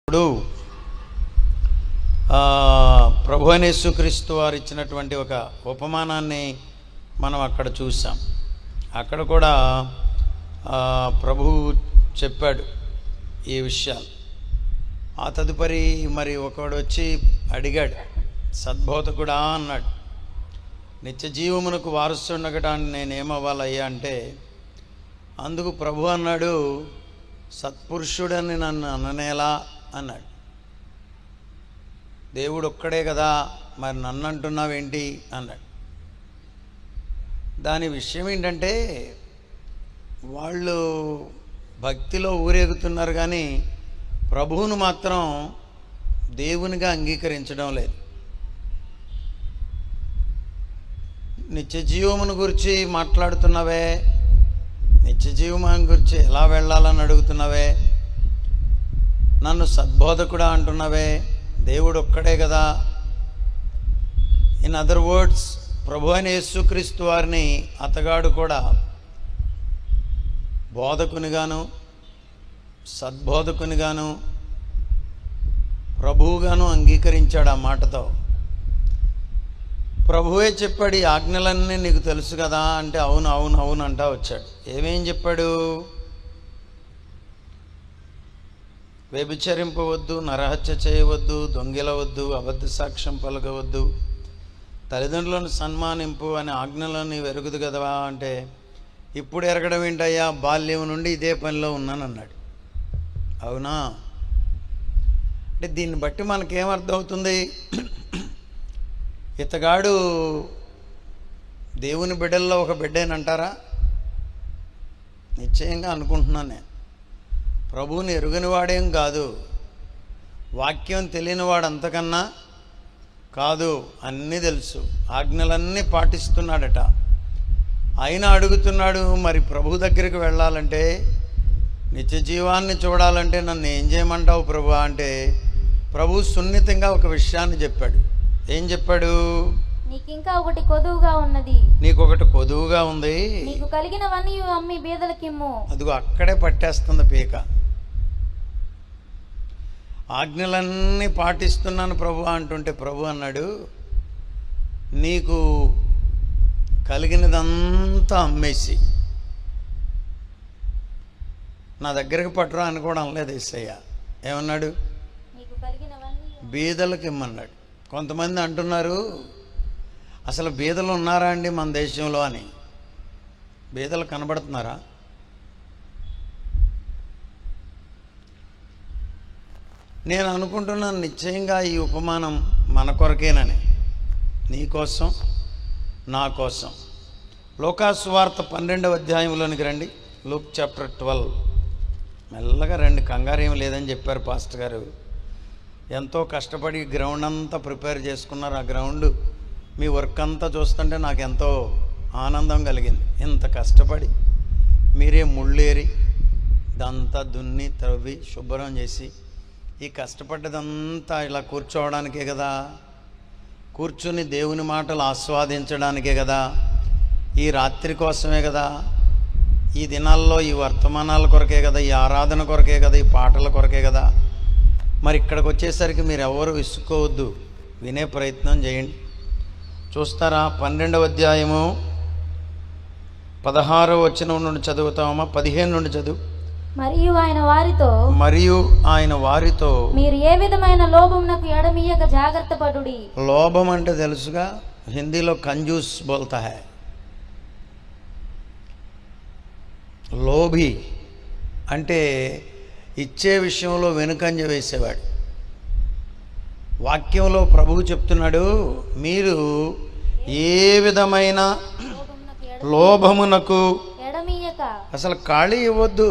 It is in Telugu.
ఇప్పుడు ప్రభు అయిన యేసుక్రీస్తు వారు ఇచ్చినటువంటి ఒక ఉపమానాన్ని మనం అక్కడ చూసాం. అక్కడ కూడా ప్రభువు చెప్పాడు ఈ విషయాలు. ఆ తదుపరి మరి ఒకడు వచ్చి అడిగాడు, సద్బోధకుడా అన్నాడు, నిత్య జీవమునకు వారసుండగటాన్ని నేనేమవ్వాలయ్యా అంటే, అందుకు ప్రభు అన్నాడు, సత్పురుషుడని నన్ను అననేలా అన్నాడు. దేవుడు ఒక్కడే కదా, మరి నన్ను అంటున్నావేంటి అన్నాడు. దాని విషయం ఏంటంటే, వాళ్ళు భక్తిలో ఊరేగుతున్నారు కానీ ప్రభువును మాత్రం దేవునిగా అంగీకరించడం లేదు. నిత్య జీవమును గురించి మాట్లాడుతున్నవే, నిత్య జీవమాన్ని గురించి ఎలా వెళ్ళాలని అడుగుతున్నవే, నన్ను సద్బోధకుడా అంటున్నవే, దేవుడు ఒక్కడే కదా. ఇన్ అదర్ వర్డ్స్, ప్రభు అయిన యేసుక్రీస్తు వారిని అతగాడు కూడా బోధకునిగాను, సద్బోధకునిగాను, ప్రభువుగాను అంగీకరించాడు. ఆ మాటతో ప్రభువే చెప్పాడు, ఈ ఆజ్ఞలన్నీ నీకు తెలుసు కదా అంటే, అవును అవును అవును అంటా వచ్చాడు. ఏమేం చెప్పాడు? వ్యభిచరింపవద్దు, నరహత్య చేయవద్దు, దొంగిలవద్దు, అబద్ధ సాక్ష్యం పలకవద్దు, తల్లిదండ్రులను సన్మానింపు అనే ఆజ్ఞలను నీవు ఎరుగుదు కదవా అంటే, ఇప్పుడు ఎరగడం ఏంటయ్యా, బాల్యం నుండి ఇదే పనిలో ఉన్నానన్నాడు. అవునా? అంటే దీన్ని బట్టి మనకేమర్థమవుతుంది? ఇతగాడు దేవుని బిడ్డల్లో ఒక బిడ్డేనంటారా? నిశ్చయంగా అనుకుంటున్నాను నేను. ప్రభువుని ఎరుగని వాడేం కాదు, వాక్యం తెలియనివాడు అంతకన్నా కాదు, అన్నీ తెలుసు, ఆజ్ఞలన్నీ పాటిస్తున్నాడట. అయినా అడుగుతున్నాడు, మరి ప్రభు దగ్గరికి వెళ్ళాలంటే, నిత్య జీవాన్ని చూడాలంటే నన్ను ఏం చేయమంటావు ప్రభు అంటే, ప్రభు సున్నితంగా ఒక విషయాన్ని చెప్పాడు. ఏం చెప్పాడు? నీకింకా ఒకటి కొదువుగా ఉన్నది, నీకొకటి కొదువుగా ఉంది, నీకు కలిగినవన్నీ అమ్మి బీదలకిమ్ము. అదిగో అక్కడే పట్టేస్తుంది పీక. ఆజ్ఞలన్నీ పాటిస్తున్నాను ప్రభు అంటుంటే, ప్రభు అన్నాడు, నీకు కలిగినదంతా అమ్మేసి నా దగ్గరికి పట్టురా అని కూడా అనలేదు యేసయ్య. ఏమన్నాడు? నీకు కలిగినవన్నీ బీదలకు ఇమ్మన్నాడు. కొంతమంది అంటున్నారు, అసలు బీదలు ఉన్నారా అండి మన దేశంలో అని. బీదలు కనబడుతున్నారా? నేను అనుకుంటున్నాను నిశ్చయంగా ఈ ఉపమానం మన కొరకేనని, నీ కోసం, నా కోసం. లూకాసు సువార్త 12వ అధ్యాయంలోనికి రండి. Luke chapter 12. మెల్లగా రండి, కంగారు ఏమి లేదని చెప్పారు పాస్టర్ గారు. ఎంతో కష్టపడి గ్రౌండ్ అంతా ప్రిపేర్ చేసుకున్నారు. ఆ గ్రౌండ్ మీ వర్క్ అంతా చూస్తుంటే నాకు ఎంతో ఆనందం కలిగింది. ఇంత కష్టపడి మీరే ముళ్ళేరి ఇదంతా దున్ని త్రవ్వి శుభ్రం చేసి, ఈ కష్టపడ్డదంతా ఇలా కూర్చోవడానికే కదా, కూర్చుని దేవుని మాటలు ఆస్వాదించడానికే కదా, ఈ రాత్రి కోసమే కదా, ఈ దినాల్లో ఈ వర్తమానాల కొరకే కదా, ఈ ఆరాధన కొరకే కదా, ఈ పాటల కొరకే కదా. మరి ఇక్కడికి వచ్చేసరికి మీరు ఎవరు విసుక్కోవద్దు, వినే ప్రయత్నం చేయండి. చూస్తారా? 12వ అధ్యాయము 16వ వచనం నుండి చదువుతామా? 15 నుండి చదువు. మరియు ఆయన వారితో మీరు ఏ విధమైన లోభమునకు ఎడమీయక జాగ్రత్త పడుడి. లోభం అంటే తెలుసుగా, హిందీలో కంజూస్ బోల్తా హై. లోభి అంటే ఇచ్చే విషయంలో వెనుకంజ వేసేవాడు. వాక్యంలో ప్రభువు చెప్తున్నాడు, మీరు ఏ విధమైన లోభమునకు ఎడమీయక, అసలు ఖాళీ ఇవ్వద్దు.